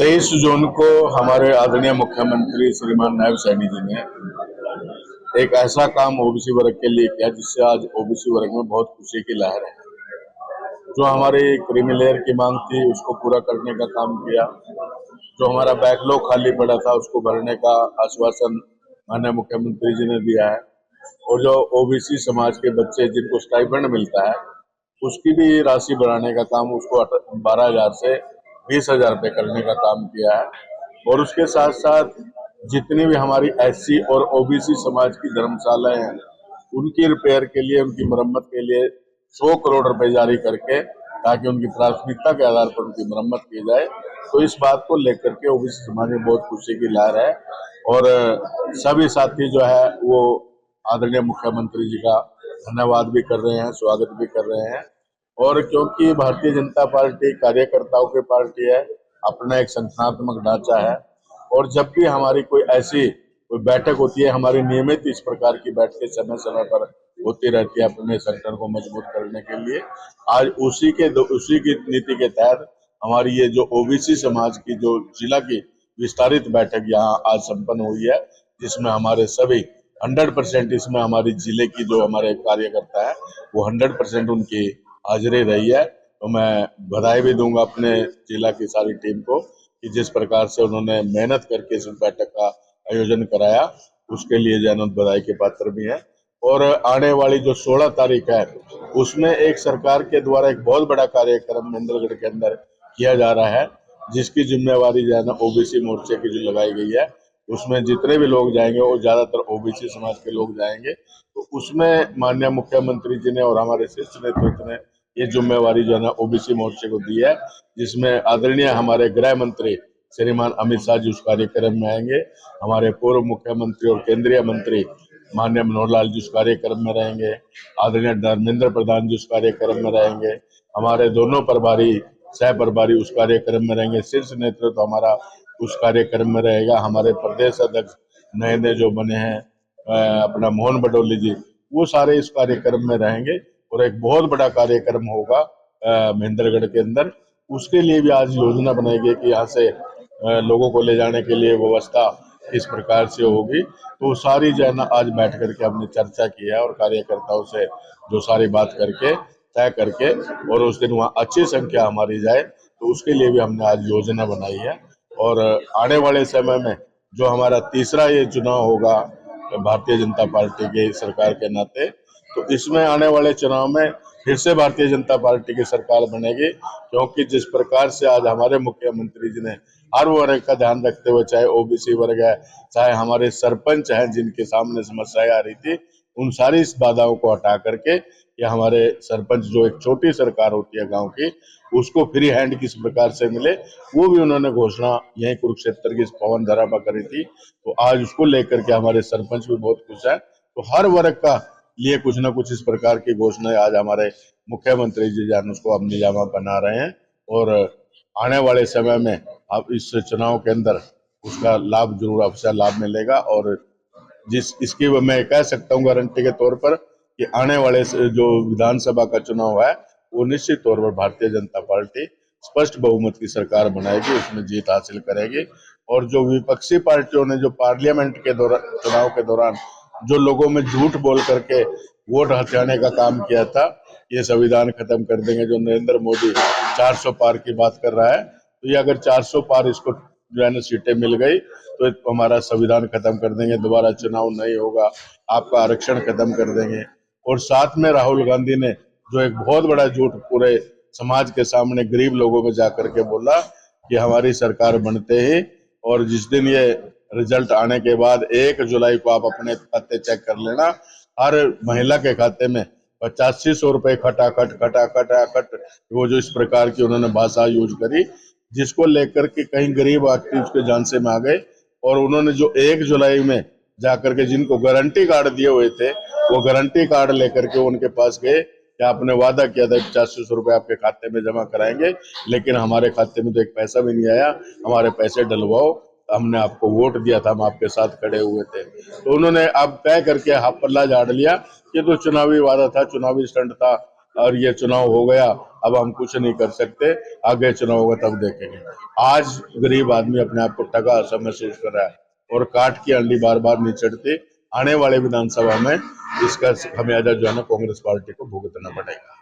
23 जून को हमारे आदरणीय मुख्यमंत्री श्रीमान नायब सैनी जी ने एक ऐसा काम ओबीसी वर्ग के लिए किया जिससे आज ओबीसी वर्ग में बहुत खुशी की लहर है। जो हमारी क्रीमी लेयर की मांग थी उसको पूरा करने का काम किया। जो हमारा बैकलॉग खाली पड़ा था उसको भरने का आश्वासन माननीय मुख्यमंत्री जी ने दिया है। और जो ओबीसी समाज के बच्चे जिनको स्टाइपेंड मिलता है उसकी भी राशि बढ़ाने का काम उसको 12,000 से 20,000 रुपये करने का काम किया है। और उसके साथ साथ जितनी भी हमारी एससी और ओबीसी समाज की धर्मशालाएं हैं उनकी रिपेयर के लिए, उनकी मरम्मत के लिए 100 करोड़ रुपए जारी करके ताकि उनकी प्राथमिकता के आधार पर उनकी मरम्मत की जाए। तो इस बात को लेकर के ओबीसी समाज में बहुत खुशी की लहर है। और सभी साथी जो है वो आदरणीय मुख्यमंत्री जी का धन्यवाद भी कर रहे हैं, स्वागत भी कर रहे हैं। और क्योंकि भारतीय जनता पार्टी कार्यकर्ताओं की पार्टी है, अपना एक संगठनात्मक ढांचा है। और जब भी हमारी कोई ऐसी कोई बैठक होती है, हमारी नियमित इस प्रकार की बैठकें समय समय पर होती रहती है अपने संगठन को मजबूत करने के लिए। आज उसी की नीति के तहत हमारी ये जो ओबीसी समाज की जो जिला की विस्तारित बैठक यहाँ आज संपन्न हुई है, जिसमें हमारे सभी 100% इसमें हमारी जिले की जो हमारे कार्यकर्ता है वो 100% उनकी हाजिरी रही है। तो मैं बधाई भी दूंगा अपने जिला की सारी टीम को कि जिस प्रकार से उन्होंने मेहनत करके इस बैठक का आयोजन कराया, उसके लिए जैनत बधाई के पात्र भी हैं। और आने वाली जो 16 तारीख है उसमें एक सरकार के द्वारा एक बहुत बड़ा कार्यक्रम महेंद्रगढ़ के अंदर किया जा रहा है, जिसकी जिम्मेवारी जो है ना ओबीसी मोर्चे की जो लगाई गई है। उसमें जितने भी लोग जाएंगे वो ज्यादातर ओबीसी समाज के लोग जाएंगे। तो उसमें माननीय मुख्यमंत्री जी ने और हमारे शीर्ष नेतृत्व ने ये जिम्मेवारी जो है ना ओबीसी मोर्चे को दी है, जिसमें आदरणीय हमारे गृह मंत्री श्रीमान अमित शाह जी उस कार्यक्रम में आएंगे। हमारे पूर्व मुख्यमंत्री और केंद्रीय मंत्री माननीय मनोहर लाल जी उस कार्यक्रम में रहेंगे। आदरणीय धर्मेंद्र प्रधान जी उस कार्यक्रम में रहेंगे। हमारे दोनों प्रभारी सह प्रभारी उस कार्यक्रम में रहेंगे। शीर्ष नेतृत्व हमारा उस कार्यक्रम में रहेगा। हमारे प्रदेश अध्यक्ष नए नए जो बने हैं अपना मोहन बडोली जी, वो सारे इस कार्यक्रम में रहेंगे। और एक बहुत बड़ा कार्यक्रम होगा महेंद्रगढ़ के अंदर। उसके लिए भी आज योजना बनाई गई कि यहाँ से लोगों को ले जाने के लिए व्यवस्था किस प्रकार से होगी। तो सारी जो है ना आज बैठ करके हमने चर्चा की है और कार्यकर्ताओं से जो सारी बात करके तय करके और उस दिन वहाँ अच्छी संख्या हमारी जाए, तो उसके लिए भी हमने आज योजना बनाई है। और आने वाले समय में जो हमारा तीसरा ये चुनाव होगा भारतीय जनता पार्टी के सरकार के नाते, तो इसमें आने वाले चुनाव में फिर से भारतीय जनता पार्टी की सरकार बनेगी। क्योंकि जिस प्रकार से आज हमारे मुख्यमंत्री जी ने हर वर्ग का ध्यान रखते हुए, चाहे ओबीसी वर्ग है, चाहे हमारे सरपंच हैं जिनके सामने समस्याएं आ रही थी, उन सारी इस बाधाओं को हटा करके ये हमारे सरपंच जो एक छोटी सरकार होती है गांव की, उसको फ्री हैंड किस प्रकार से मिले, वो भी उन्होंने घोषणा यही कुरुक्षेत्र की पवन धरा पर करी थी। तो आज उसको लेकर के हमारे सरपंच भी बहुत खुश है। तो हर वर्ग का लिए कुछ ना कुछ इस प्रकार की घोषणाएं आज हमारे मुख्यमंत्री जी जान उसको अपनी जामा बना रहे हैं। और आने वाले समय में अब इस चुनाव के अंदर उसका लाभ जरूर अवश्य लाभ मिलेगा। और इसकी मैं कह सकता हूँ गारंटी के तौर पर कि आने वाले जो विधानसभा का चुनाव है वो निश्चित तौर पर भारतीय जनता पार्टी स्पष्ट बहुमत की सरकार बनाएगी, उसमें जीत हासिल करेगी। और जो विपक्षी पार्टियों ने जो पार्लियामेंट के दौरान चुनाव के दौरान जो लोगों में झूठ बोल करके वोट हथियाने का काम किया था, ये संविधान खत्म कर देंगे। जो नरेंद्र मोदी 400 पार की बात कर रहा है, तो ये अगर 400 पार इसको जो है ना सीटें मिल गई तो हमारा संविधान खत्म कर देंगे, दोबारा चुनाव नहीं होगा, आपका आरक्षण खत्म कर देंगे। और साथ में राहुल गांधी ने जो एक बहुत बड़ा झूठ पूरे समाज के सामने गरीब लोगों में जाकर के बोला कि हमारी सरकार बनते ही और जिस दिन ये रिजल्ट आने के बाद 1 जुलाई को आप अपने खाते चेक कर लेना, हर महिला के खाते में 8500 रुपए खटाखट खटाखट, वो जो इस प्रकार की उन्होंने भाषा यूज करी, जिसको लेकर के कहीं गरीब आदमी उसके झांसे में आ गए। और उन्होंने जो 1 जुलाई में जाकर के जिनको गारंटी कार्ड दिए हुए थे, वो गारंटी कार्ड लेकर के उनके पास गए कि आपने वादा किया था 8500 रुपए आपके खाते में जमा कराएंगे, लेकिन हमारे खाते में तो एक पैसा भी नहीं आया, हमारे पैसे डलवाओ, हमने आपको वोट दिया था, हम आपके साथ खड़े हुए थे। तो उन्होंने अब तय करके पल्ला झाड़ लिया कि तो चुनावी वादा था, चुनावी स्टंट था, और ये चुनाव हो गया, अब हम कुछ नहीं कर सकते, आगे चुनाव होगा तब देखेंगे। आज गरीब आदमी अपने आप को ठगा सा महसूस कर रहा है और काट की अंडी बार बार नहीं चढ़ती। आने वाले विधानसभा में इसका खमियाजा जो है ना कांग्रेस पार्टी को भुगतना पड़ेगा।